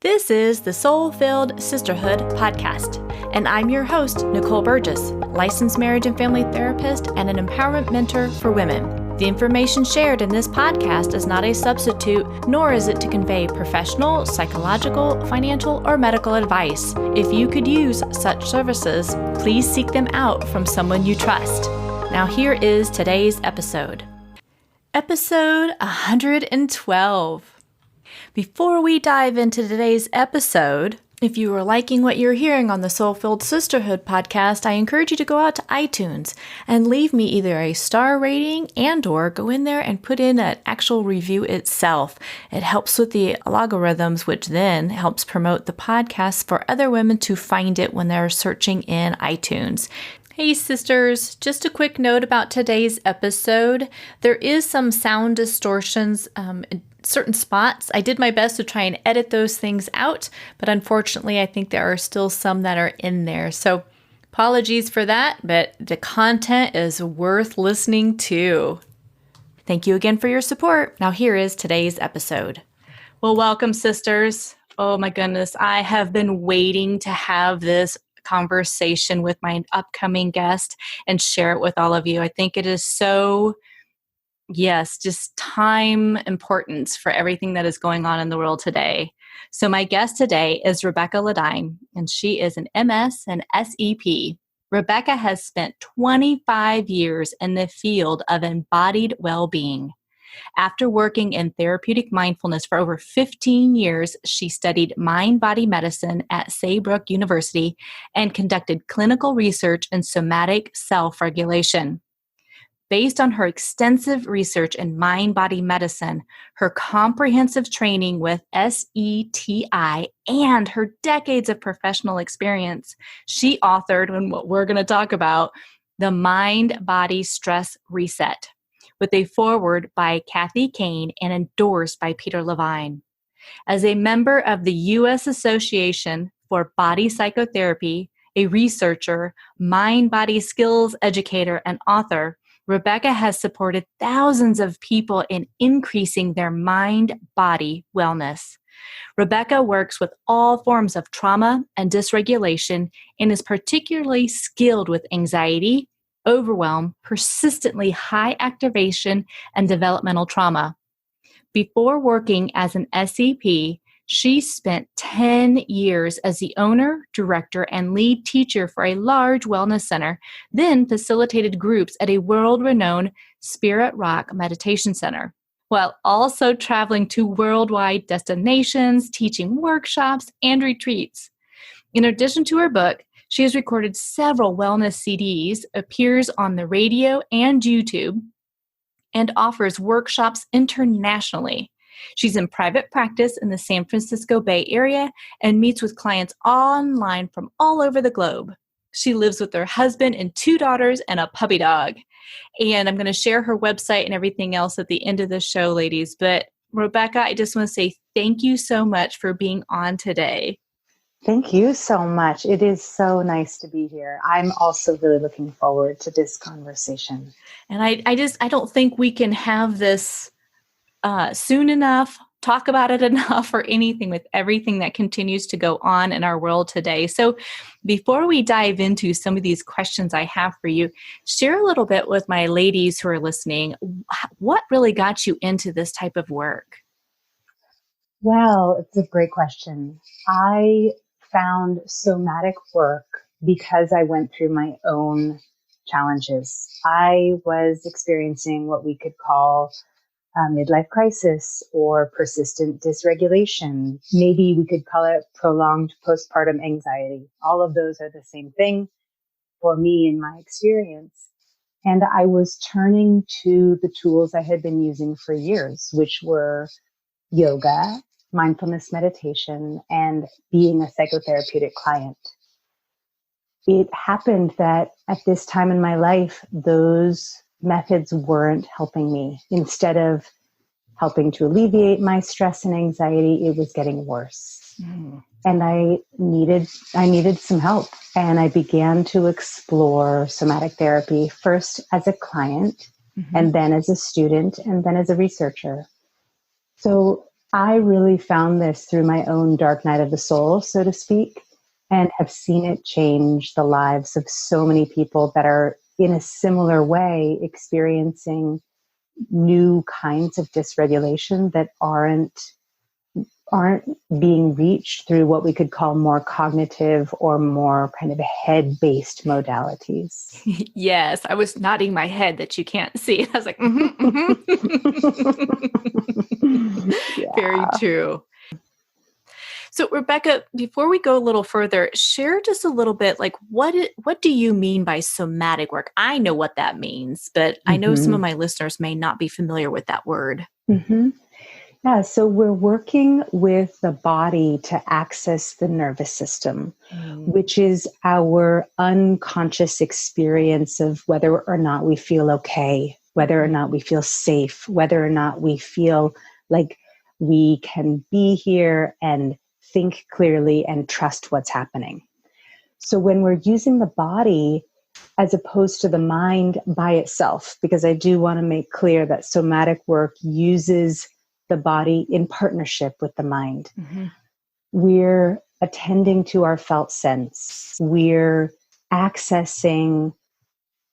This is the Soul-Filled Sisterhood podcast, and I'm your host, Nicole Burgess, licensed marriage and family therapist and an empowerment mentor for women. The information shared in this podcast is not a substitute, nor is it to convey professional, psychological, financial, or medical advice. If you could use such services, please seek them out from someone you trust. Now here is today's episode. Episode 112. Before we dive into today's episode, if you are liking what you're hearing on the Soul-Filled Sisterhood podcast, I encourage you to go out to iTunes and leave me either a star rating and/or go in there and put in an actual review itself. It helps with the algorithms, which then helps promote the podcast for other women to find it when they're searching in iTunes. Hey sisters, just a quick note about today's episode. There is some sound distortions in certain spots. I did my best to try and edit those things out, but unfortunately I think there are still some that are in there. So apologies for that, but the content is worth listening to. Thank you again for your support. Now here is today's episode. Well, welcome sisters. Oh my goodness, I have been waiting to have this conversation with my upcoming guest and share it with all of you. I think it is so, just time importance for everything that is going on in the world today. So my guest today is Rebecca Ladine, and she is an MS and SEP. Rebecca has spent 25 years in the field of embodied well-being. After working in therapeutic mindfulness for over 15 years, she studied mind-body medicine at Saybrook University and conducted clinical research in somatic self-regulation. Based on her extensive research in mind-body medicine, her comprehensive training with SETI, and her decades of professional experience, she authored, and what we're going to talk about, The Mind-Body Stress Reset, with a foreword by Kathy Kane and endorsed by Peter Levine. As a member of the U.S. Association for Body Psychotherapy, a researcher, mind-body skills educator, and author, Rebecca has supported thousands of people in increasing their mind-body wellness. Rebecca works with all forms of trauma and dysregulation and is particularly skilled with anxiety, overwhelm, persistently high activation, and developmental trauma. Before working as an SEP, she spent 10 years as the owner, director, and lead teacher for a large wellness center, then facilitated groups at a world-renowned Spirit Rock Meditation Center, while also traveling to worldwide destinations, teaching workshops, and retreats. In addition to her book, she has recorded several wellness CDs, appears on the radio and YouTube, and offers workshops internationally. She's in private practice in the San Francisco Bay Area and meets with clients online from all over the globe. She lives with her husband and 2 daughters and a puppy dog. And I'm going to share her website and everything else at the end of the show, ladies. But Rebecca, I just want to say thank you so much for being on today. Thank you so much. It is so nice to be here. I'm also really looking forward to this conversation. And I don't think we can have this soon enough, talk about it enough, or anything with everything that continues to go on in our world today. So before we dive into some of these questions I have for you, share a little bit with my ladies who are listening. What really got you into this type of work? Well, it's a great question. I found somatic work because I went through my own challenges. I was experiencing what we could call a midlife crisis or persistent dysregulation. Maybe we could call it prolonged postpartum anxiety. All of those are the same thing for me in my experience. And I was turning to the tools I had been using for years, which were yoga, mindfulness meditation, and being a psychotherapeutic client. It happened that at this time in my life, those methods weren't helping me. Instead of helping to alleviate my stress and anxiety, it was getting worse. And I needed some help. And I began to explore somatic therapy, first as a client, and then as a student, and then as a researcher. So I really found this through my own dark night of the soul, so to speak, and have seen it change the lives of so many people that are in a similar way experiencing new kinds of dysregulation that aren't being reached through what we could call more cognitive or more kind of head-based modalities. Yes, I was nodding my head that you can't see. I was like, Yeah. Very true. So, Rebecca, before we go a little further, share just a little bit, like what do you mean by somatic work? I know what that means, but I know some of my listeners may not be familiar with that word. Mm-hmm. Yeah, so we're working with the body to access the nervous system, which is our unconscious experience of whether or not we feel okay, whether or not we feel safe, whether or not we feel like we can be here and think clearly and trust what's happening. So when we're using the body as opposed to the mind by itself, because I do want to make clear that somatic work uses the body in partnership with the mind. We're attending to our felt sense. We're accessing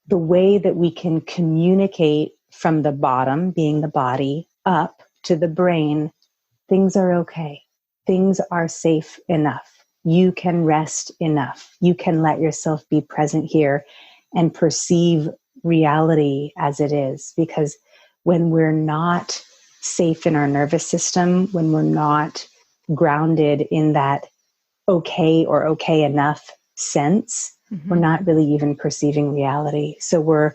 the way that we can communicate from the bottom, being the body, up to the brain. Things are okay. Things are safe enough. You can rest enough. You can let yourself be present here and perceive reality as it is. Because when we're not safe in our nervous system, when we're not grounded in that okay or okay enough sense, we're not really even perceiving reality. So we're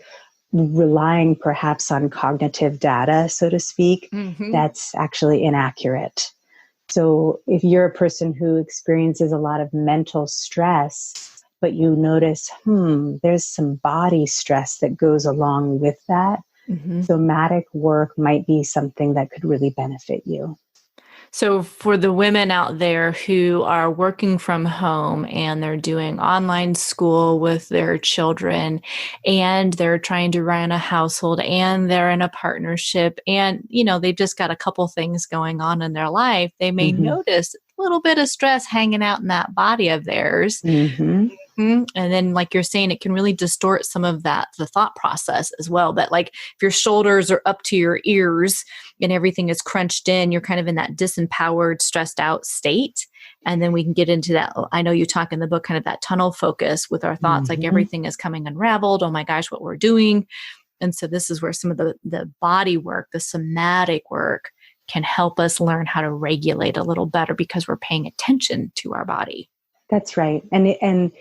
relying perhaps on cognitive data, so to speak, that's actually inaccurate. So if you're a person who experiences a lot of mental stress, but you notice, there's some body stress that goes along with that, somatic work might be something that could really benefit you. So for the women out there who are working from home and they're doing online school with their children and they're trying to run a household and they're in a partnership and, they've just got a couple things going on in their life, they may notice a little bit of stress hanging out in that body of theirs. And then, like you're saying, it can really distort some of the thought process as well. But like if your shoulders are up to your ears and everything is crunched in, you're kind of in that disempowered, stressed out state. And then we can get into that. I know you talk in the book, kind of that tunnel focus with our thoughts, like everything is coming unraveled. Oh my gosh, what we're doing. And so this is where some of the body work, the somatic work can help us learn how to regulate a little better because we're paying attention to our body. That's right. And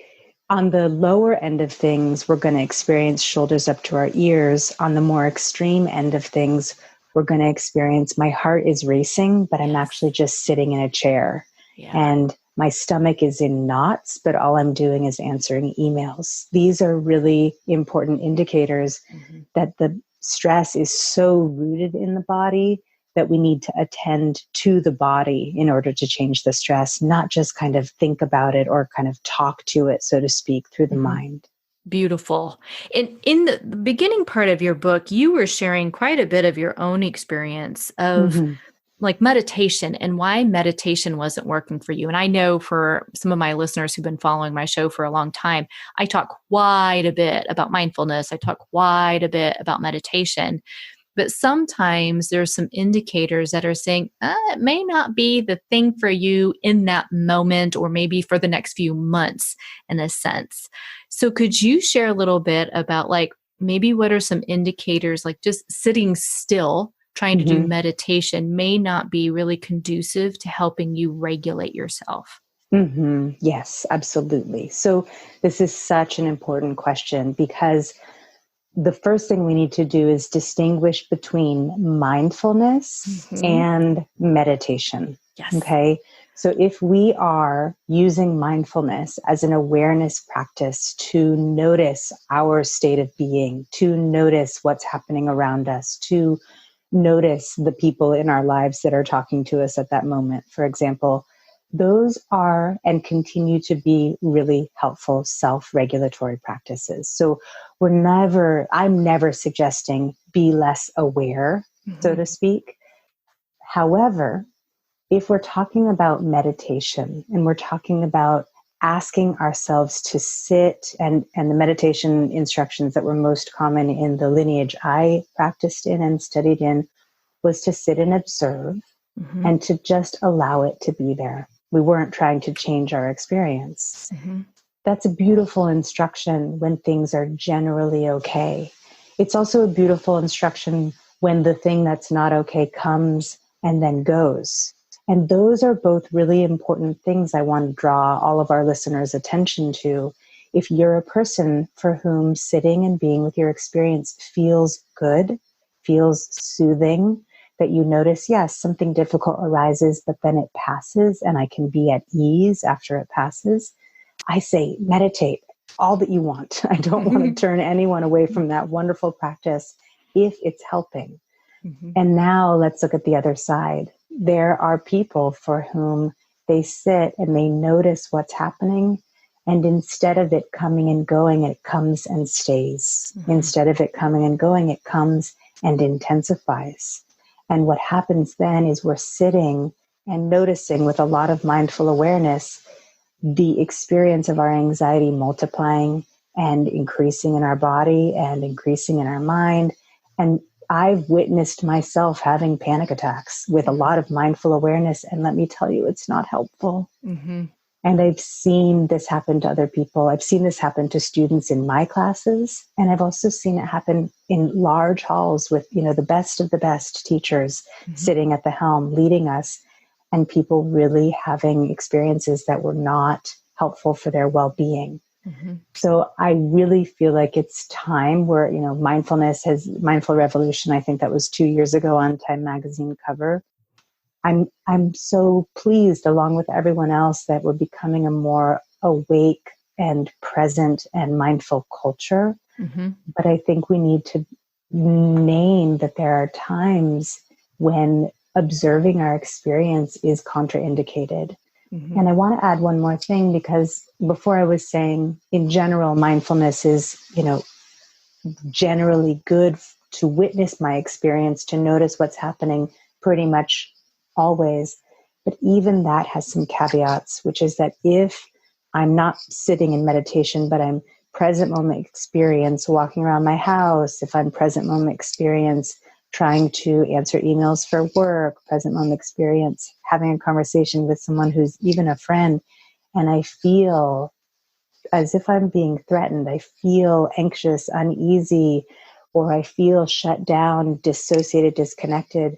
on the lower end of things, we're going to experience shoulders up to our ears. On the more extreme end of things, we're going to experience my heart is racing, but I'm actually just sitting in a chair. And my stomach is in knots, but all I'm doing is answering emails. These are really important indicators that the stress is so rooted in the body that we need to attend to the body in order to change the stress, not just kind of think about it or kind of talk to it, so to speak, through the mind. Beautiful. In the beginning part of your book, you were sharing quite a bit of your own experience of like meditation and why meditation wasn't working for you. And I know for some of my listeners who've been following my show for a long time, I talk quite a bit about mindfulness. I talk quite a bit about meditation. But sometimes there's some indicators that are saying it may not be the thing for you in that moment or maybe for the next few months in a sense. So could you share a little bit about like maybe what are some indicators, like just sitting still, trying to do meditation may not be really conducive to helping you regulate yourself? Yes, absolutely. So this is such an important question because the first thing we need to do is distinguish between mindfulness and meditation. Yes. Okay. So if we are using mindfulness as an awareness practice to notice our state of being, to notice what's happening around us, to notice the people in our lives that are talking to us at that moment, for example, those are and continue to be really helpful self-regulatory practices. So I'm never suggesting be less aware, so to speak. However, if we're talking about meditation and we're talking about asking ourselves to sit, and the meditation instructions that were most common in the lineage I practiced in and studied in was to sit and observe and to just allow it to be there. We weren't trying to change our experience. That's a beautiful instruction when things are generally okay. It's also a beautiful instruction when the thing that's not okay comes and then goes. And those are both really important things I want to draw all of our listeners' attention to. If you're a person for whom sitting and being with your experience feels good, feels soothing, that you notice, yes, something difficult arises, but then it passes and I can be at ease after it passes, I say meditate all that you want. I don't want to turn anyone away from that wonderful practice if it's helping. And now let's look at the other side. There are people for whom they sit and they notice what's happening. And instead of it coming and going, it comes and stays. Instead of it coming and going, it comes and intensifies. And what happens then is we're sitting and noticing with a lot of mindful awareness the experience of our anxiety multiplying and increasing in our body and increasing in our mind. And I've witnessed myself having panic attacks with a lot of mindful awareness. And let me tell you, it's not helpful. And I've seen this happen to other people. I've seen this happen to students in my classes. And I've also seen it happen in large halls with, the best of the best teachers sitting at the helm, leading us, and people really having experiences that were not helpful for their well-being. So I really feel like it's time where, Mindful Revolution, I think that was 2 years ago on Time magazine cover. I'm so pleased, along with everyone else, that we're becoming a more awake and present and mindful culture. But I think we need to name that there are times when observing our experience is contraindicated. And I want to add one more thing, because before I was saying, in general, mindfulness is, generally good to witness my experience, to notice what's happening pretty much always. But even that has some caveats, which is that if I'm not sitting in meditation, but I'm present moment experience walking around my house, if I'm present moment experience trying to answer emails for work, present moment experience having a conversation with someone who's even a friend, and I feel as if I'm being threatened, I feel anxious, uneasy, or I feel shut down, dissociated, disconnected,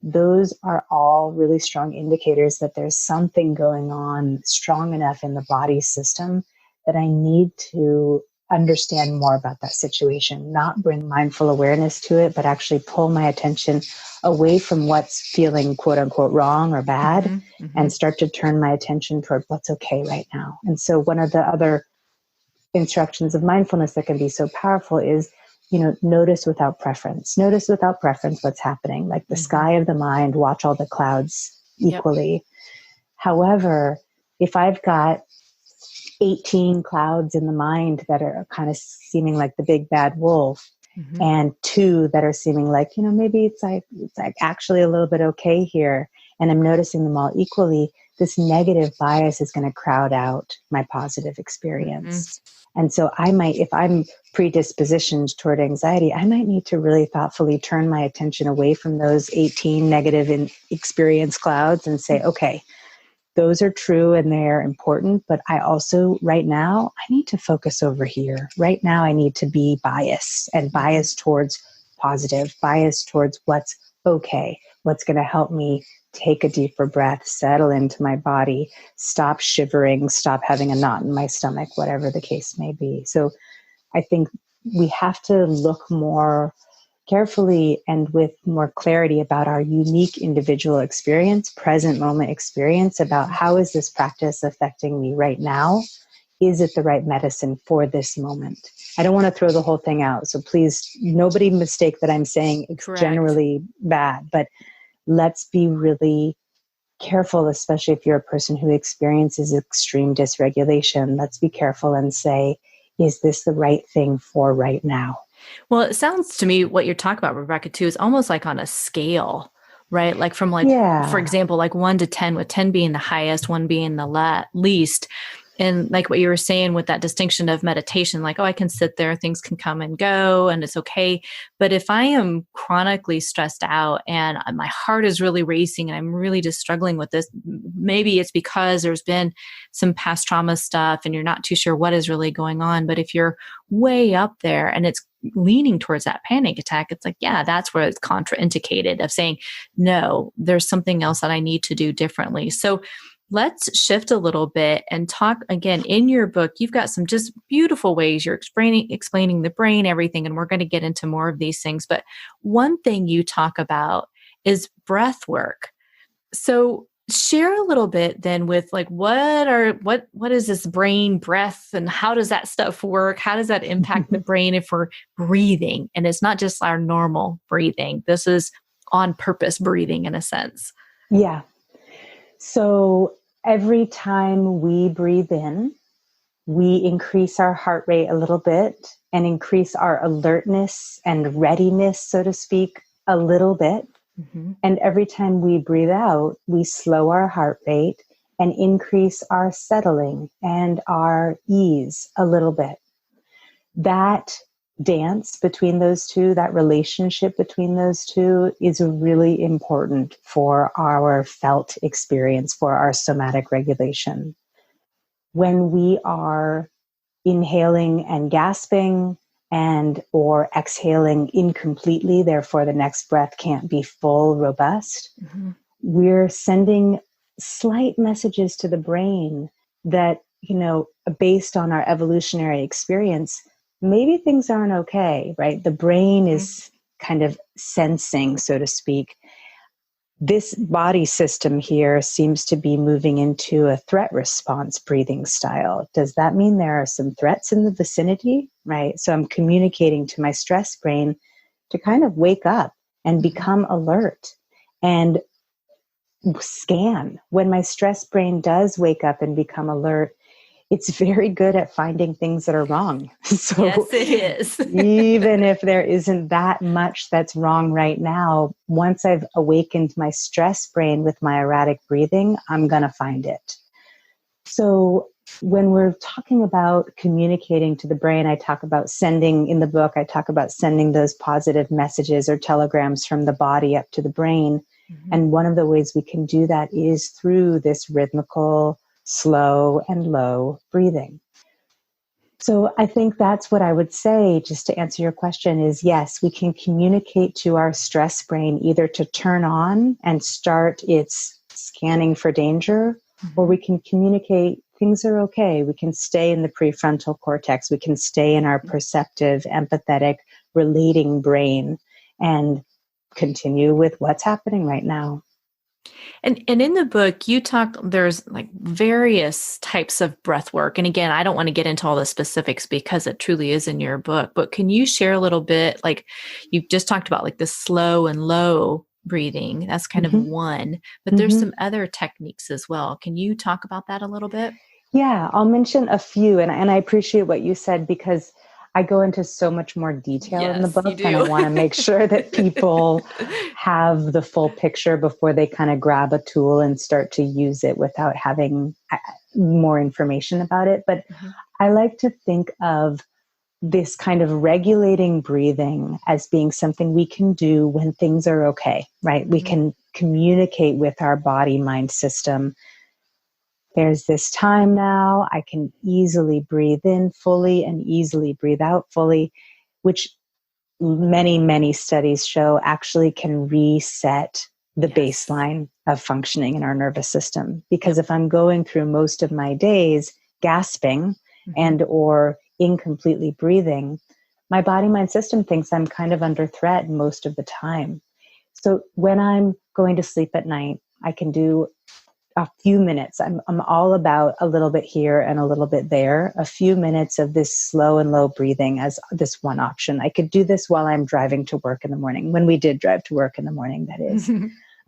those are all really strong indicators that there's something going on strong enough in the body system that I need to understand more about that situation, not bring mindful awareness to it, but actually pull my attention away from what's feeling quote unquote wrong or bad and start to turn my attention toward what's okay right now. And so one of the other instructions of mindfulness that can be so powerful is, notice without preference. Notice without preference what's happening, like the sky of the mind, watch all the clouds equally. However, if I've got 18 clouds in the mind that are kind of seeming like the big bad wolf, and 2 that are seeming like, maybe it's like actually a little bit okay here, and I'm noticing them all equally, this negative bias is going to crowd out my positive experience. And so I might, if I'm predispositioned toward anxiety, I might need to really thoughtfully turn my attention away from those 18 negative experience clouds and say, okay, those are true and they're important, but I also, right now, I need to focus over here. Right now, I need to be biased towards positive, biased towards what's okay, what's going to help me take a deeper breath, settle into my body, stop shivering, stop having a knot in my stomach, whatever the case may be. So I think we have to look more carefully and with more clarity about our unique individual experience, present moment experience, about how is this practice affecting me right now? Is it the right medicine for this moment? I don't want to throw the whole thing out. So please, nobody mistake that I'm saying it's generally bad, but let's be really careful, especially if you're a person who experiences extreme dysregulation. Let's be careful and say, is this the right thing for right now? Well, it sounds to me what you're talking about, Rebecca, too, is almost like on a scale, right? Like from like, for example, like 1 to 10, with 10 being the highest, 1 being the least. And like what you were saying with that distinction of meditation, like, oh, I can sit there, things can come and go and it's okay. But if I am chronically stressed out and my heart is really racing and I'm really just struggling with this, maybe it's because there's been some past trauma stuff and you're not too sure what is really going on. But if you're way up there and it's leaning towards that panic attack, it's like, yeah, that's where it's contraindicated of saying, no, there's something else that I need to do differently. So let's shift a little bit and talk again. In your book, you've got some just beautiful ways you're explaining the brain, everything, and we're going to get into more of these things. But one thing you talk about is breath work. So share a little bit then with like, what is this brain breath and how does that stuff work? How does that impact the brain if we're breathing? And it's not just our normal breathing. This is on purpose breathing in a sense. Yeah. So every time we breathe in, we increase our heart rate a little bit and increase our alertness and readiness, so to speak, a little bit. Mm-hmm. And every time we breathe out, we slow our heart rate and increase our settling and our ease a little bit. That dance between those two, that relationship between those two is really important for our felt experience, for our somatic regulation. When we are inhaling and gasping and or exhaling incompletely, therefore the next breath can't be full, robust, mm-hmm. we're sending slight messages to the brain that, based on our evolutionary experience, maybe things aren't okay, right? The brain is kind of sensing, so to speak. This body system here seems to be moving into a threat response breathing style. Does that mean there are some threats in the vicinity, right? So I'm communicating to my stress brain to kind of wake up and become alert and scan. When my stress brain does wake up and become alert, it's very good at finding things that are wrong. So yes, it is. even if there isn't that much that's wrong right now, once I've awakened my stress brain with my erratic breathing, I'm going to find it. So when we're talking about communicating to the brain, I talk about in the book, I talk about sending those positive messages or telegrams from the body up to the brain. Mm-hmm. And one of the ways we can do that is through this rhythmical, slow and low breathing. So I think that's what I would say, just to answer your question, is yes, we can communicate to our stress brain either to turn on and start its scanning for danger, mm-hmm. or we can communicate things are okay. We can stay in the prefrontal cortex. We can stay in our perceptive, empathetic, relating brain and continue with what's happening right now. And in the book, you talked, there's like various types of breath work. And again, I don't want to get into all the specifics because it truly is in your book, but can you share a little bit, like you just talked about like the slow and low breathing, that's kind mm-hmm. of one, but mm-hmm. there's some other techniques as well. Can you talk about that a little bit? Yeah, I'll mention a few. And I appreciate what you said because I go into so much more detail in the book, and I want to make sure that people have the full picture before they kind of grab a tool and start to use it without having more information about it. But mm-hmm. I like to think of this kind of regulating breathing as being something we can do when things are okay, right? Mm-hmm. We can communicate with our body-mind system. There's this time now, I can easily breathe in fully and easily breathe out fully, which many, many studies show actually can reset the baseline of functioning in our nervous system. Because if I'm going through most of my days gasping mm-hmm. and or incompletely breathing, my body-mind system thinks I'm kind of under threat most of the time. So when I'm going to sleep at night, I can do a few minutes. I'm all about a little bit here and a little bit there. A few minutes of this slow and low breathing as this one option. I could do this while I'm driving to work in the morning. When we did drive to work in the morning, that is.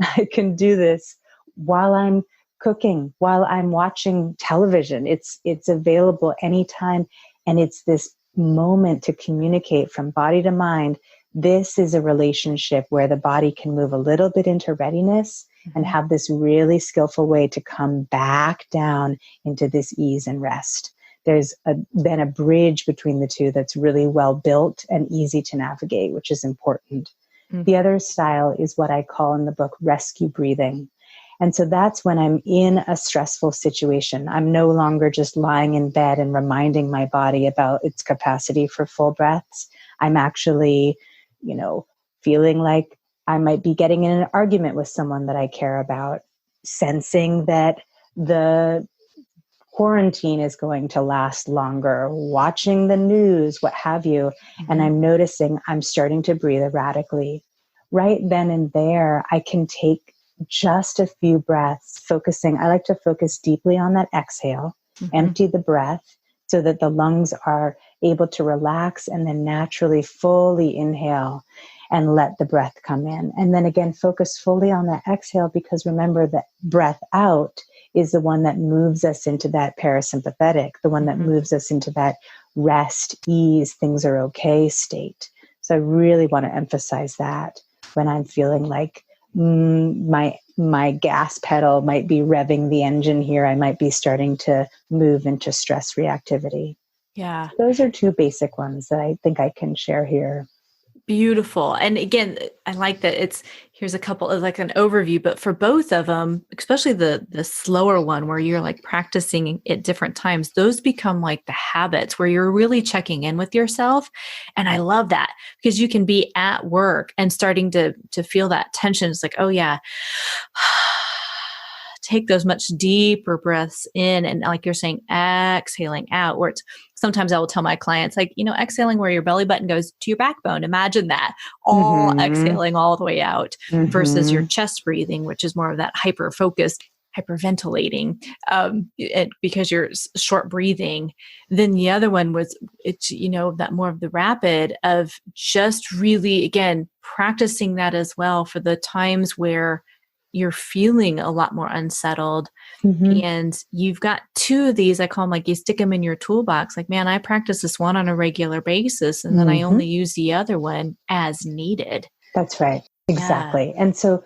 I can do this while I'm cooking, while I'm watching television. It's available anytime. And it's this moment to communicate from body to mind this is a relationship where the body can move a little bit into readiness and have this really skillful way to come back down into this ease and rest. There's then a bridge between the two that's really well built and easy to navigate, which is important. The other style is what I call in the book rescue breathing. And so that's when I'm in a stressful situation. I'm no longer just lying in bed and reminding my body about its capacity for full breaths. I'm actually, feeling like I might be getting in an argument with someone that I care about, sensing that the quarantine is going to last longer, watching the news, what have you. And I'm noticing I'm starting to breathe erratically. Right then and there, I can take just a few breaths, focusing. I like to focus deeply on that exhale, empty the breath so that the lungs are able to relax, and then naturally fully inhale and let the breath come in. And then again, focus fully on that exhale, because remember that breath out is the one that moves us into that parasympathetic, the one that moves us into that rest, ease, things are okay state. So I really want to emphasize that when I'm feeling like my gas pedal might be revving the engine here, I might be starting to move into stress reactivity. Yeah. Those are two basic ones that I think I can share here. Beautiful. And again, I like that here's a couple of like an overview, but for both of them, especially the slower one where you're like practicing at different times, those become like the habits where you're really checking in with yourself. And I love that, because you can be at work and starting to feel that tension. It's like, oh yeah, take those much deeper breaths in, and like you're saying, exhaling out, where it's sometimes I will tell my clients, like, exhaling where your belly button goes to your backbone. Imagine that all exhaling all the way out versus your chest breathing, which is more of that hyper focused, hyperventilating, because you're short breathing. Then the other one was, it's, that more of the rapid of just really, again, practicing that as well for the times where you're feeling a lot more unsettled. And you've got two of these, I call them like you stick them in your toolbox. Like, man, I practice this one on a regular basis, and then I only use the other one as needed. That's right. Exactly. Yeah. And so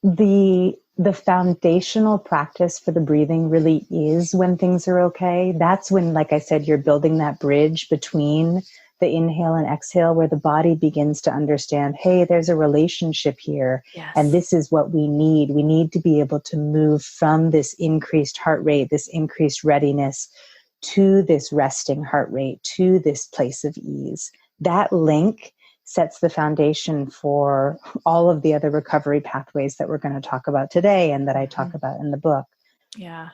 the foundational practice for the breathing really is when things are okay. That's when, like I said, you're building that bridge between the inhale and exhale, where the body begins to understand, hey, there's a relationship here. Yes. And this is what we need. We need to be able to move from this increased heart rate, this increased readiness, to this resting heart rate, to this place of ease. That link sets the foundation for all of the other recovery pathways that we're going to talk about today and that I talk about in the book. Yeah.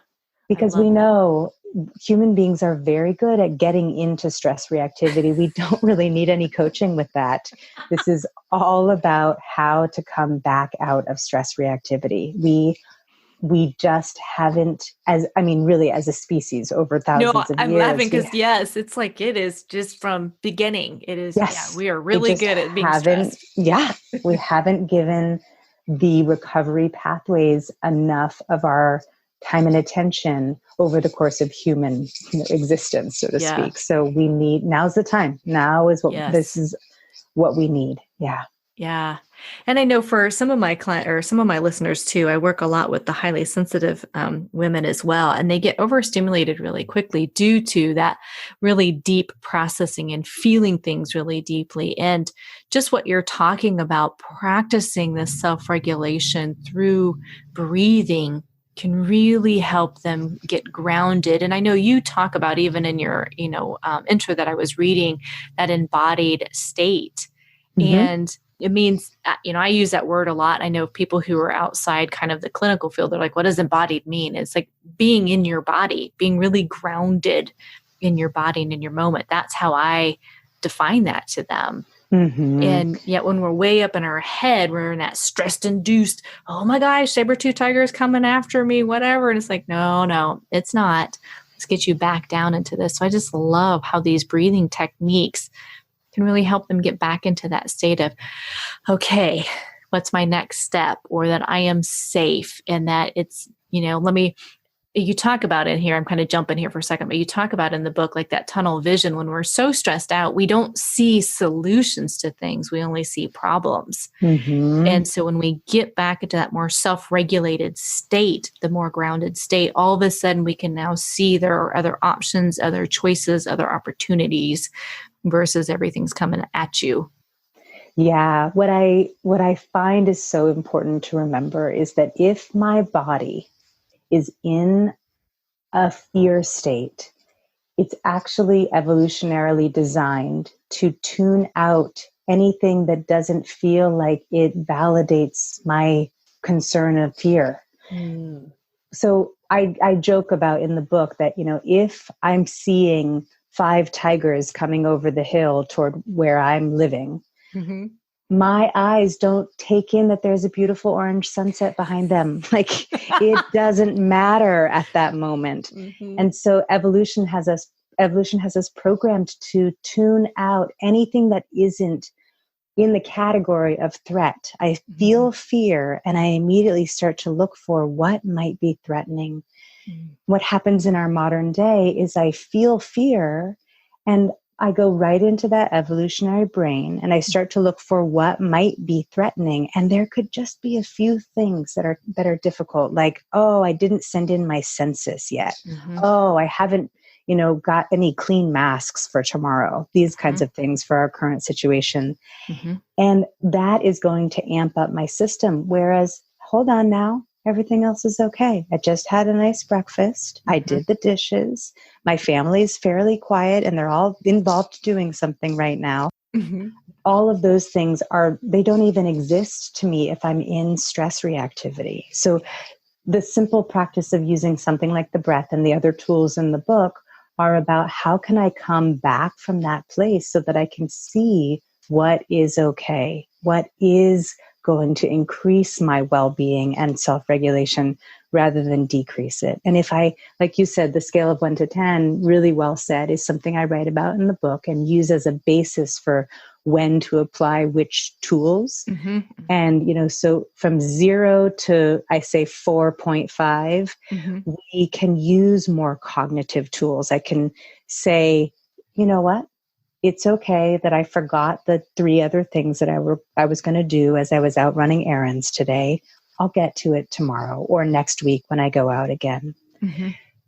Because we know human beings are very good at getting into stress reactivity. We don't really need any coaching with that. This is all about how to come back out of stress reactivity. We just haven't, really as a species over thousands of years. I'm laughing because yes, it's like it is just from beginning. It is, yes, we are really good at being stressed. Yeah, we haven't given the recovery pathways enough of our time and attention over the course of human existence, so to speak. So now's the time. Now is this is what we need. Yeah. Yeah. And I know for some of my clients or some of my listeners too, I work a lot with the highly sensitive women as well. And they get overstimulated really quickly due to that really deep processing and feeling things really deeply. And just what you're talking about, practicing this self-regulation through breathing can really help them get grounded. And I know you talk about even in your, intro that I was reading, that embodied state. And it means, I use that word a lot. I know people who are outside kind of the clinical field, they're like, what does embodied mean? It's like being in your body, being really grounded in your body and in your moment. That's how I define that to them. And yet when we're way up in our head, we're in that stressed induced, oh my gosh, saber-tooth tiger is coming after me, whatever. And it's like, no, it's not. Let's get you back down into this. So I just love how these breathing techniques can really help them get back into that state of, okay, what's my next step? Or that I am safe and that it's, you talk about it here, I'm kind of jumping here for a second, but you talk about in the book, like that tunnel vision, when we're so stressed out, we don't see solutions to things. We only see problems. And so when we get back into that more self-regulated state, the more grounded state, all of a sudden we can now see there are other options, other choices, other opportunities versus everything's coming at you. Yeah. What I find is so important to remember is that if my body is in a fear state, it's actually evolutionarily designed to tune out anything that doesn't feel like it validates my concern of fear. So I joke about in the book that, if I'm seeing 5 tigers coming over the hill toward where I'm living, my eyes don't take in that there's a beautiful orange sunset behind them. Like, it doesn't matter at that moment. And so evolution has us programmed to tune out anything that isn't in the category of threat. I feel fear and I immediately start to look for what might be threatening. What happens in our modern day is I feel fear and I go right into that evolutionary brain and I start to look for what might be threatening. And there could just be a few things that are difficult. Like, oh, I didn't send in my census yet. Oh, I haven't, got any clean masks for tomorrow. These kinds of things for our current situation. And that is going to amp up my system. Whereas, hold on now, everything else is okay. I just had a nice breakfast. I did the dishes. My family is fairly quiet and they're all involved doing something right now. All of those things they don't even exist to me if I'm in stress reactivity. So the simple practice of using something like the breath and the other tools in the book are about how can I come back from that place so that I can see what is okay, what is going to increase my well-being and self-regulation rather than decrease it. And if I, like you said, the scale of 1 to 10, really well said, is something I write about in the book and use as a basis for when to apply which tools. And, so from 0 to, I say 4.5, we can use more cognitive tools. I can say, you know what? It's okay that I forgot the 3 other things that I was going to do as I was out running errands today. I'll get to it tomorrow or next week when I go out again.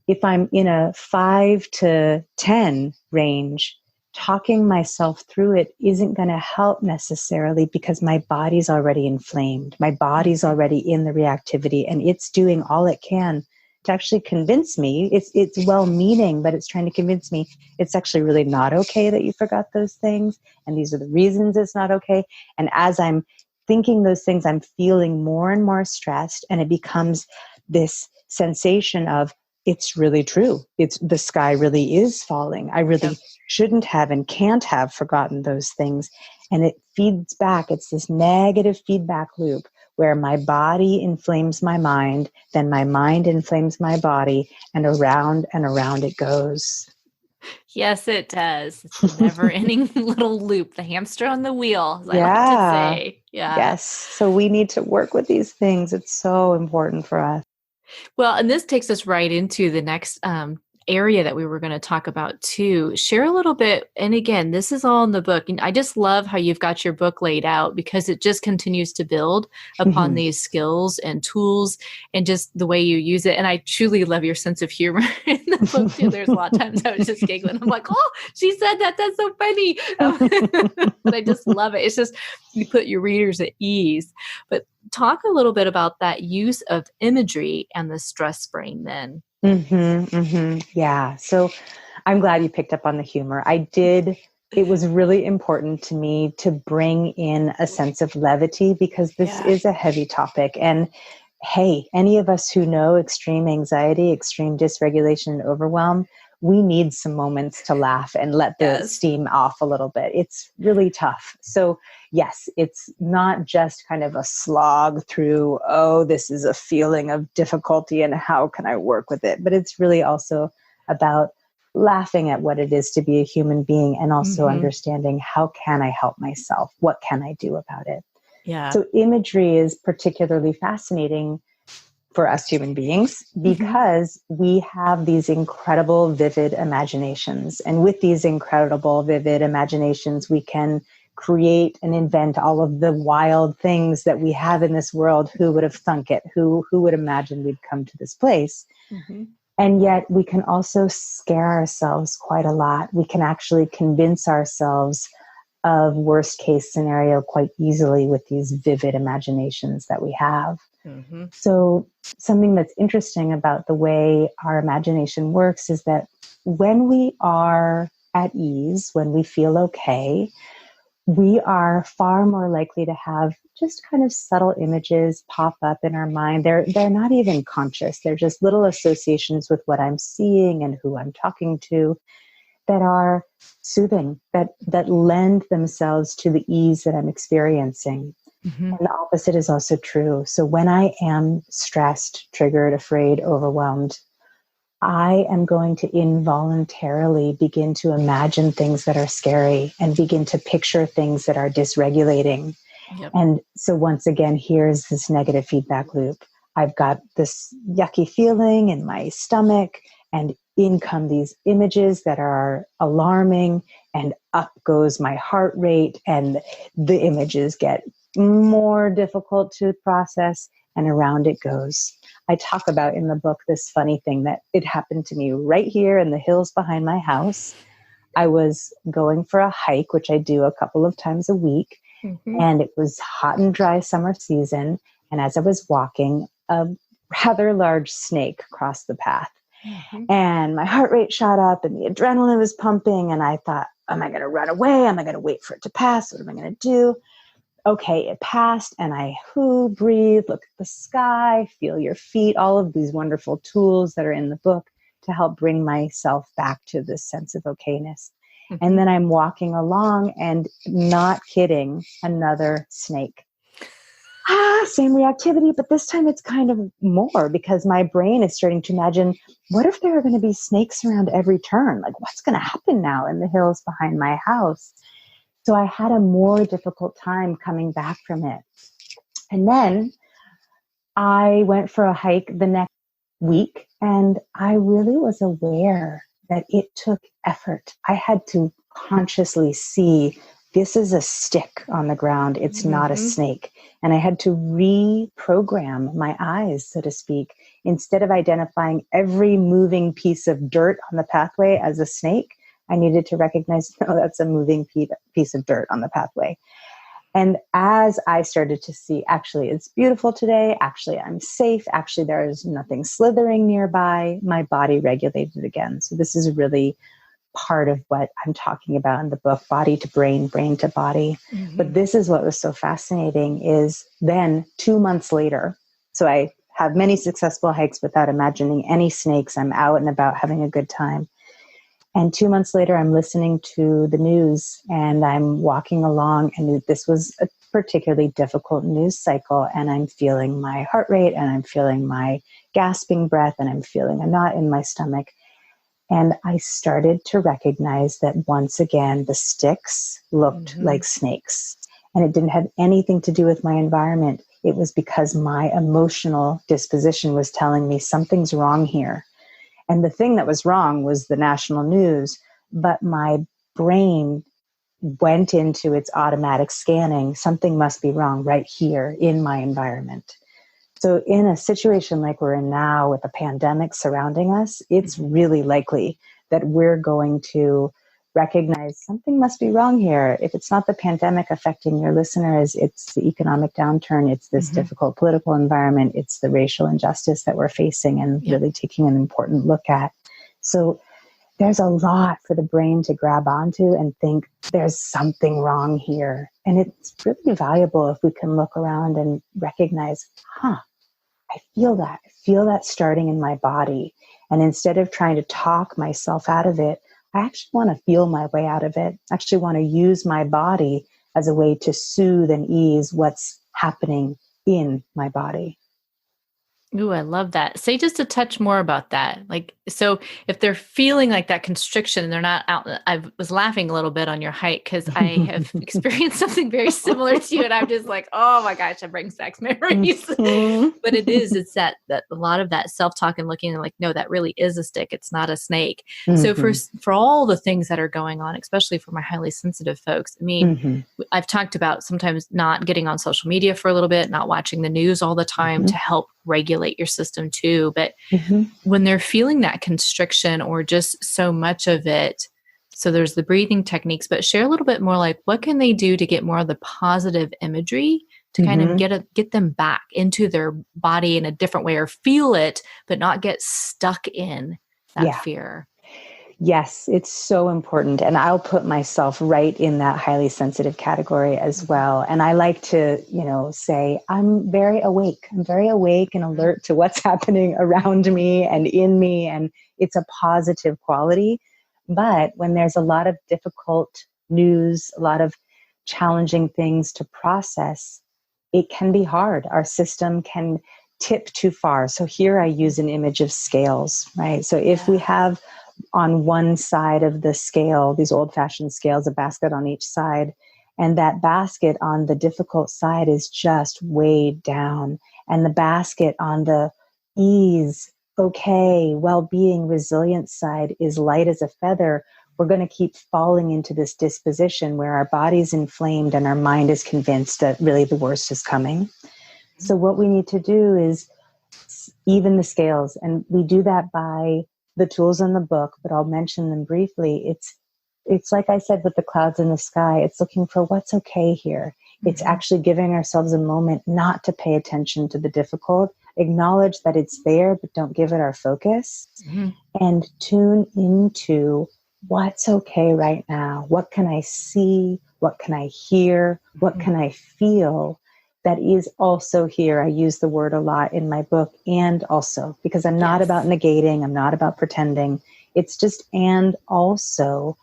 If I'm in a 5 to 10 range, talking myself through it isn't going to help necessarily because my body's already inflamed. My body's already in the reactivity and it's doing all it can to actually convince me. It's well-meaning, but it's trying to convince me it's actually really not okay that you forgot those things. And these are the reasons it's not okay. And as I'm thinking those things, I'm feeling more and more stressed. And it becomes this sensation of, it's really true. The sky really is falling. I really shouldn't have and can't have forgotten those things. And it feeds back. It's this negative feedback loop where my body inflames my mind, then my mind inflames my body, and around it goes. Yes, it does. It's a never-ending little loop, the hamster on the wheel, as I like to say. Yeah. Yes. So we need to work with these things. It's so important for us. Well, and this takes us right into the next area that we were going to talk about too. Share a little bit. And again, this is all in the book. And I just love how you've got your book laid out because it just continues to build upon these skills and tools and just the way you use it. And I truly love your sense of humor in the book too. There's a lot of times I was just giggling. I'm like, oh, she said that. That's so funny. But I just love it. It's just, you put your readers at ease. But talk a little bit about that use of imagery and the stress brain then. Yeah. So I'm glad you picked up on the humor. It was really important to me to bring in a sense of levity because this is a heavy topic. And hey, any of us who know extreme anxiety, extreme dysregulation, and overwhelm, we need some moments to laugh and let the steam off a little bit. It's really tough. So yes, it's not just kind of a slog through, oh, this is a feeling of difficulty and how can I work with it? But it's really also about laughing at what it is to be a human being and also understanding how can I help myself? What can I do about it? Yeah. So imagery is particularly fascinating for us human beings because we have these incredible, vivid imaginations. And with these incredible, vivid imaginations, we can create and invent all of the wild things that we have in this world. Who would have thunk it? Who would imagine we'd come to this place? And yet we can also scare ourselves quite a lot. We can actually convince ourselves of worst case scenario quite easily with these vivid imaginations that we have. So something that's interesting about the way our imagination works is that when we are at ease, when we feel okay, we are far more likely to have just kind of subtle images pop up in our mind. They're not even conscious. They're just little associations with what I'm seeing and who I'm talking to that are soothing, that lend themselves to the ease that I'm experiencing. And the opposite is also true. So when I am stressed, triggered, afraid, overwhelmed, I am going to involuntarily begin to imagine things that are scary and begin to picture things that are dysregulating. And so once again, here's this negative feedback loop. I've got this yucky feeling in my stomach, and in come these images that are alarming, and up goes my heart rate, and the images get more difficult to process, and around it goes. I talk about in the book this funny thing that it happened to me right here in the hills behind my house. I was going for a hike, which I do a couple of times a week, and it was hot and dry summer season. And as I was walking, a rather large snake crossed the path. And my heart rate shot up and the adrenaline was pumping. And I thought, am I going to run away? Am I going to wait for it to pass? What am I going to do? Okay, it passed, and I breathe, look at the sky, feel your feet, all of these wonderful tools that are in the book to help bring myself back to this sense of okayness. And then I'm walking along, and not kidding, another snake. Same reactivity, but this time it's kind of more because my brain is starting to imagine, what if there are going to be snakes around every turn? Like, what's going to happen now in the hills behind my house? So I had a more difficult time coming back from it. And then I went for a hike the next week, and I really was aware that it took effort. I had to consciously see, this is a stick on the ground. It's not a snake. And I had to reprogram my eyes, so to speak. Instead of identifying every moving piece of dirt on the pathway as a snake, I needed to recognize, no, that's a moving piece of dirt on the pathway. And as I started to see, actually, it's beautiful today. Actually, I'm safe. Actually, there's nothing slithering nearby. My body regulated again. So this is really part of what I'm talking about in the book, body to brain, brain to body. But this is what was so fascinating is then 2 months later, so I have many successful hikes without imagining any snakes. I'm out and about having a good time. And 2 months later, I'm listening to the news and I'm walking along, and this was a particularly difficult news cycle. And I'm feeling my heart rate, and I'm feeling my gasping breath, and I'm feeling a knot in my stomach. And I started to recognize that once again, the sticks looked like snakes, and it didn't have anything to do with my environment. It was because my emotional disposition was telling me something's wrong here. And the thing that was wrong was the national news, but my brain went into its automatic scanning. Something must be wrong right here in my environment. So in a situation like we're in now with a pandemic surrounding us, it's really likely that we're going to recognize something must be wrong here. If it's not the pandemic affecting your listeners, it's the economic downturn, it's this difficult political environment, it's the racial injustice that we're facing and really taking an important look at. So there's a lot for the brain to grab onto and think there's something wrong here. And it's really valuable if we can look around and recognize, I feel that starting in my body. And instead of trying to talk myself out of it, I actually want to feel my way out of it. I actually want to use my body as a way to soothe and ease what's happening in my body. Ooh, I love that. Say just a touch more about that. Like, so if they're feeling like that constriction and they're not out, I was laughing a little bit on your hike because I have experienced something very similar to you. And I'm just like, oh my gosh, that brings back memories. Mhm. But it's that a lot of that self-talk and looking and like, no, that really is a stick. It's not a snake. So Mhm. for all the things that are going on, especially for my highly sensitive folks, I mean, Mhm. I've talked about sometimes not getting on social media for a little bit, not watching the news all the time Mhm. to help regulate your system too. But Mhm. when they're feeling that constriction or just so much of it, so there's the breathing techniques, but share a little bit more like what can they do to get more of the positive imagery to kind of Mhm. get them back into their body in a different way or feel it, but not get stuck in that Yeah. fear. Yes, it's so important. And I'll put myself right in that highly sensitive category as Mhm. well. And I like to, say, I'm very awake. I'm very awake and Mhm. alert to what's happening around me and in me. And it's a positive quality. But when there's a lot of difficult news, a lot of challenging things to process, it can be hard. Our system can tip too far. So here I use an image of scales, right? So if we Yeah. have on one side of the scale, these old fashioned scales, a basket on each side. And that basket on the difficult side is just weighed down. And the basket on the ease, okay, well being, resilience side is light as a feather. We're going to keep falling into this disposition where our body's inflamed and our mind is convinced that really the worst is coming. So, what we need to do is even the scales. And we do that by the tools in the book, but I'll mention them briefly. It's like I said with the clouds in the sky, it's looking for what's okay here. It's Mhm. actually giving ourselves a moment not to pay attention to the difficult, acknowledge that it's there, but don't give it our focus, Mhm. and tune into what's okay right now. What can I see? What can I hear? What Mhm. can I feel? That is also here. I use the word a lot in my book, and also, because I'm not about Yes. negating, I'm not about pretending. It's just, and also,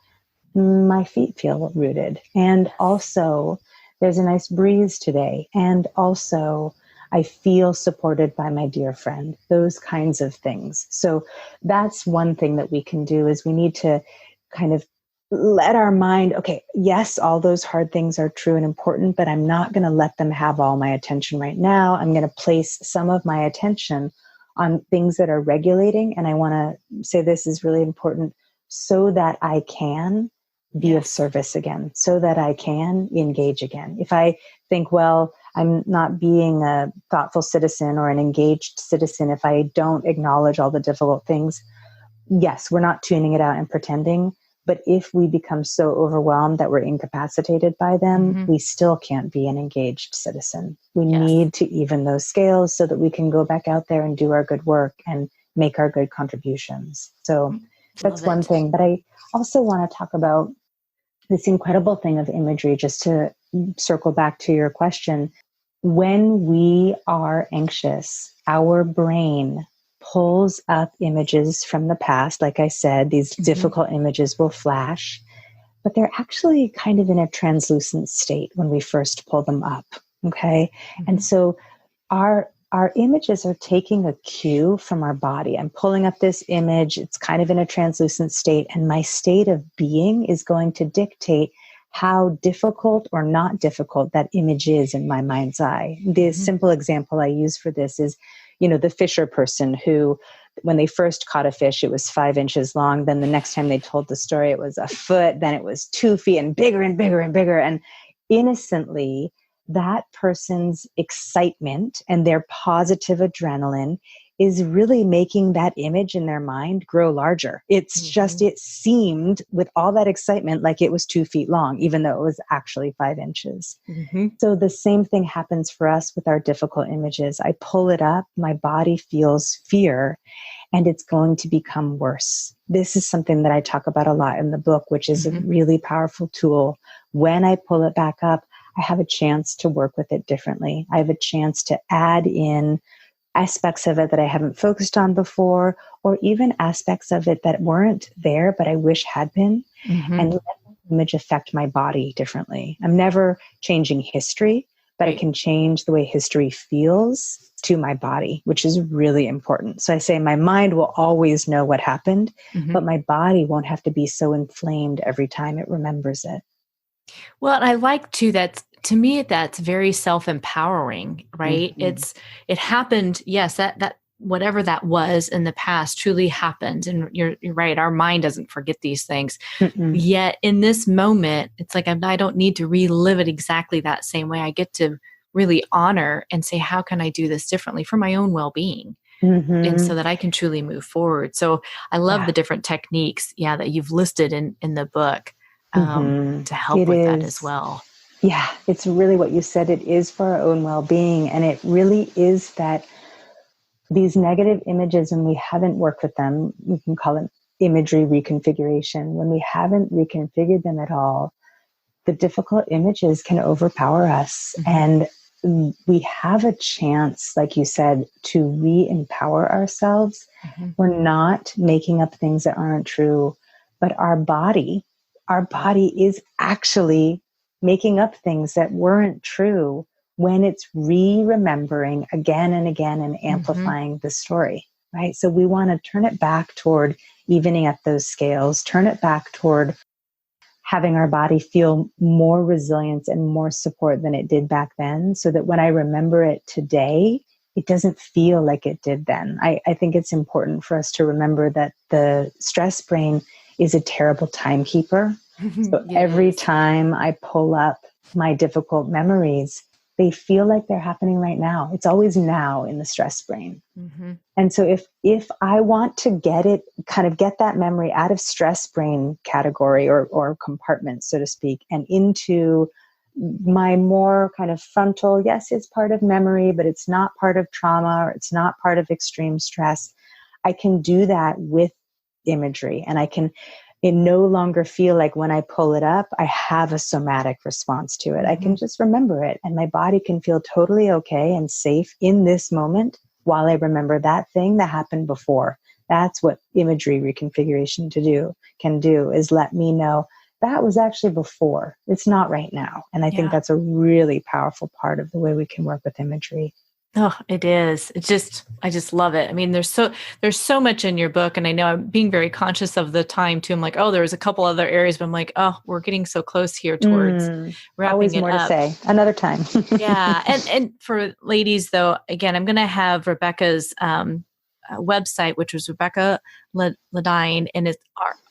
my feet feel rooted. And Yes. also, there's a nice breeze today. And also, I feel supported by my dear friend, those kinds of things. So that's one thing that we can do is we need to kind of let our mind, okay, yes, all those hard things are true and important, but I'm not going to let them have all my attention right now. I'm going to place some of my attention on things that are regulating. And I want to say this is really important so that I can be of Yes. service again, so that I can engage again. If I think, well, I'm not being a thoughtful citizen or an engaged citizen if I don't acknowledge all the difficult things, yes, we're not tuning it out and pretending. But if we become so overwhelmed that we're incapacitated by them, Mhm. we still can't be an engaged citizen. We Yes. need to even those scales so that we can go back out there and do our good work and make our good contributions. So Love that's one it. thing. But I also want to talk about this incredible thing of imagery, just to circle back to your question. When we are anxious, our brain pulls up images from the past. Like I said, these Mhm. difficult images will flash, but they're actually kind of in a translucent state when we first pull them up. Okay. And Mhm. so our images are taking a cue from our body. I'm pulling up this image, it's kind of in a translucent state, and my state of being is going to dictate how difficult or not difficult that image is in my mind's eye. The Mhm. simple example I use for this is, the fisher person who, when they first caught a fish, it was 5 inches long. Then the next time they told the story, it was a foot. Then it was 2 feet and bigger and bigger and bigger. And innocently, that person's excitement and their positive adrenaline is really making that image in their mind grow larger. It's just, Mhm. it seemed with all that excitement like it was 2 feet long, even though it was actually 5 inches. Mhm. So the same thing happens for us with our difficult images. I pull it up, my body feels fear, and it's going to become worse. This is something that I talk about a lot in the book, which is a Mhm. really powerful tool. When I pull it back up, I have a chance to work with it differently. I have a chance to add in aspects of it that I haven't focused on before, or even aspects of it that weren't there, but I wish had been, and Mhm. let the image affect my body differently. I'm never changing history, but I Right. can change the way history feels to my body, which is really important. So I say my mind will always know what happened, but my body won't have to be so inflamed every time it remembers it. Well, and I like too that to me that's very self-empowering, right? It happened, yes, that whatever that was in the past truly happened. And you're right, our mind doesn't forget these things. Yet in this moment, it's like I don't need to relive it exactly that same way. I get to really honor and say, how can I do this differently for my own well-being? And so that I can truly move forward. So I love the different techniques, that you've listed in the book to help with that as well. Yeah, it's really what you said. It is for our own well-being. And it really is that these negative images, when we haven't worked with them, we can call it imagery reconfiguration. When we haven't reconfigured them at all, the difficult images can overpower us. And we have a chance, like you said, to re-empower ourselves. We're not making up things that aren't true, but our body is actually making up things that weren't true when it's re-remembering again and again and amplifying the story, right? So we want to turn it back toward evening at those scales, turn it back toward having our body feel more resilience and more support than it did back then, so that when I remember it today, it doesn't feel like it did then. I think it's important for us to remember that the stress brain is a terrible timekeeper. So every time I pull up my difficult memories, they feel like they're happening right now. It's always now in the stress brain. And so if I want to get that memory out of stress brain category or compartment, so to speak, and into my more kind of frontal, yes, it's part of memory, but it's not part of trauma, or it's not part of extreme stress, I can do that with imagery. And it no longer feel like when I pull it up, I have a somatic response to it. I can just remember it, and my body can feel totally okay and safe in this moment while I remember that thing that happened before. That's what imagery reconfiguration can do, is let me know that was actually before. It's not right now. And I think that's a really powerful part of the way we can work with imagery. Oh, it is. I just love it. I mean, there's so much in your book, and I know I'm being very conscious of the time too. I'm like, oh, there was a couple other areas, but I'm like, oh, we're getting so close here towards wrapping always it more up. To say another time. Yeah. And for ladies though, again, I'm going to have Rebecca's, website, which was Rebecca Ladine, and it's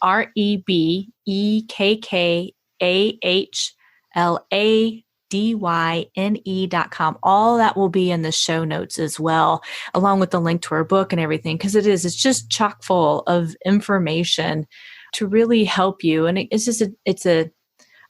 REBEKKAHLADYNE.com. All that will be in the show notes as well, along with the link to our book and everything, because it's just chock full of information to really help you. And it's just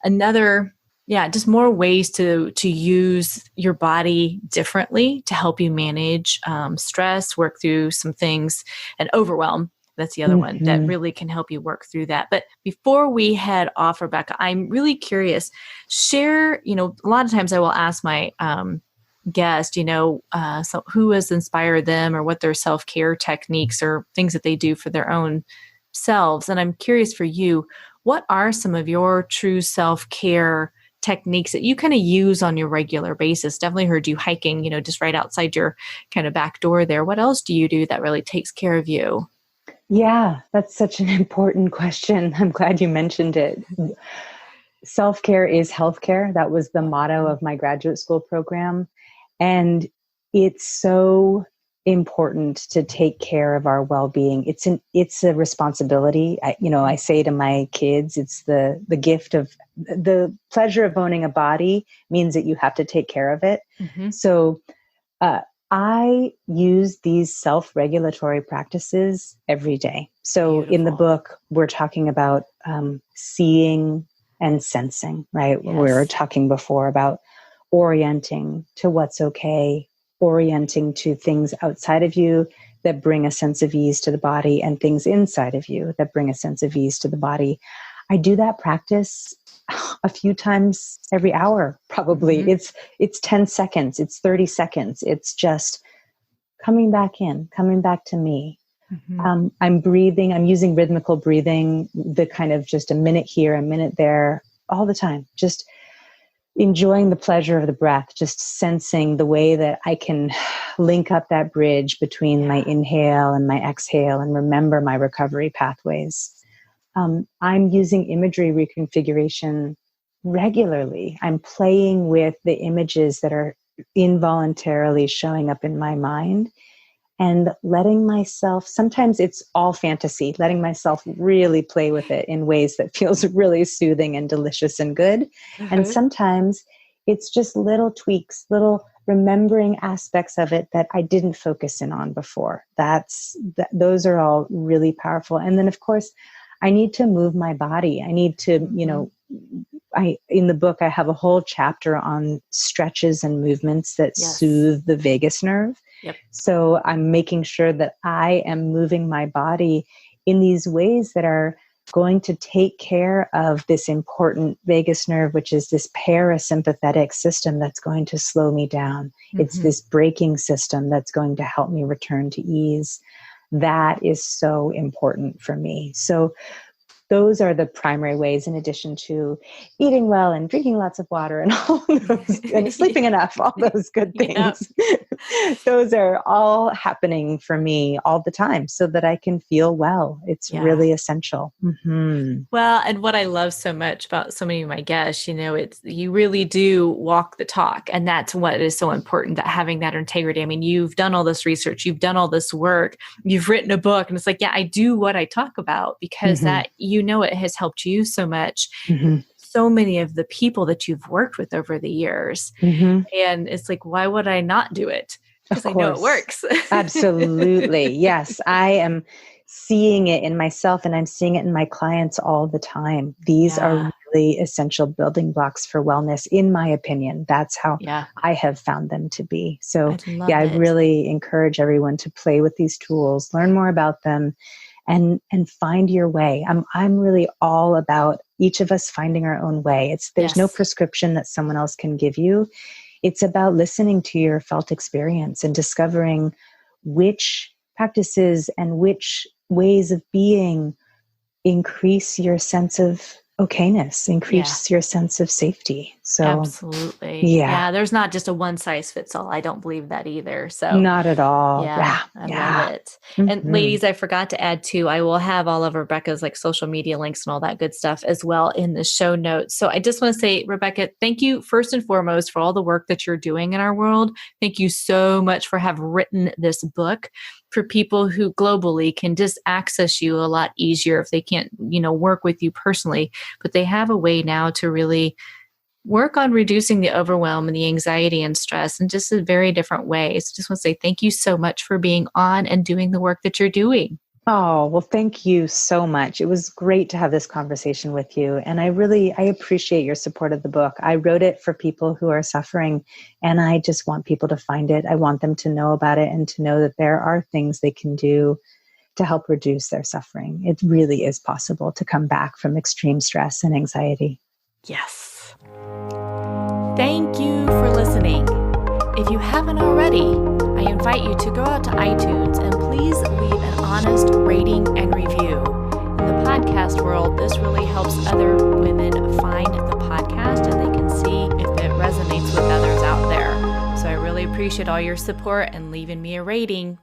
another, just more ways to use your body differently to help you manage stress, work through some things, and overwhelm. That's the other one that really can help you work through that. But before we head off, Rebecca, I'm really curious. Share, a lot of times I will ask my guest, so who has inspired them or what their self-care techniques or things that they do for their own selves. And I'm curious for you, what are some of your true self-care techniques that you kind of use on your regular basis? Definitely heard you hiking, just right outside your kind of back door there. What else do you do that really takes care of you? Yeah, that's such an important question. I'm glad you mentioned it. Self-care is healthcare. That was the motto of my graduate school program. And it's so important to take care of our well-being. It's a responsibility. I say to my kids, it's the gift of the pleasure of owning a body means that you have to take care of it. So I use these self-regulatory practices every day. So in the book, we're talking about seeing and sensing, right? Yes. We were talking before about orienting to what's okay, orienting to things outside of you that bring a sense of ease to the body, and things inside of you that bring a sense of ease to the body. I do that practice a few times every hour, probably. It's 10 seconds, it's 30 seconds. It's just coming back in, coming back to me. I'm breathing, I'm using rhythmical breathing, the kind of just a minute here, a minute there, all the time. Just enjoying the pleasure of the breath, just sensing the way that I can link up that bridge between my inhale and my exhale and remember my recovery pathways. I'm using imagery reconfiguration regularly. I'm playing with the images that are involuntarily showing up in my mind and letting myself, sometimes it's all fantasy, letting myself really play with it in ways that feels really soothing and delicious and good. And sometimes it's just little tweaks, little remembering aspects of it that I didn't focus in on before. Those are all really powerful. And then of course, I need to move my body. I need to, in the book, I have a whole chapter on stretches and movements that soothe the vagus nerve. Yep. So I'm making sure that I am moving my body in these ways that are going to take care of this important vagus nerve, which is this parasympathetic system that's going to slow me down. It's this braking system that's going to help me return to ease. That is so important for me. So those are the primary ways, in addition to eating well and drinking lots of water and all those, and sleeping enough, all those good things. Those are all happening for me all the time so that I can feel well. It's really essential. Well, and what I love so much about so many of my guests, it's, you really do walk the talk. And that's what is so important, that having that integrity. I mean, you've done all this research, you've done all this work, you've written a book, and it's like, I do what I talk about because that, it has helped you so much. So many of the people that you've worked with over the years. And it's like, why would I not do it? Because I know it works. Absolutely. Yes. I am seeing it in myself and I'm seeing it in my clients all the time. These are really essential building blocks for wellness, in my opinion. That's how I have found them to be. So I really encourage everyone to play with these tools, learn more about them, and find your way. I'm really all about each of us finding our own way. There's no prescription that someone else can give you. It's about listening to your felt experience and discovering which practices and which ways of being increase your sense of okayness, increase your sense of safety. So absolutely. Yeah. There's not just a one size fits all. I don't believe that either. So not at all. I love it. And ladies, I forgot to add too, I will have all of Rebecca's social media links and all that good stuff as well in the show notes. So I just want to say, Rebecca, thank you first and foremost for all the work that you're doing in our world. Thank you so much for having written this book for people who globally can just access you a lot easier if they can't, work with you personally, but they have a way now to really work on reducing the overwhelm and the anxiety and stress in just a very different way. So just want to say thank you so much for being on and doing the work that you're doing. Oh, well, thank you so much. It was great to have this conversation with you. And I appreciate your support of the book. I wrote it for people who are suffering, and I just want people to find it. I want them to know about it and to know that there are things they can do to help reduce their suffering. It really is possible to come back from extreme stress and anxiety. Yes. Thank you for listening. If you haven't already, I invite you to go out to iTunes and please leave an honest rating and review. In the podcast world, this really helps other women find the podcast and they can see if it resonates with others out there. So I really appreciate all your support and leaving me a rating.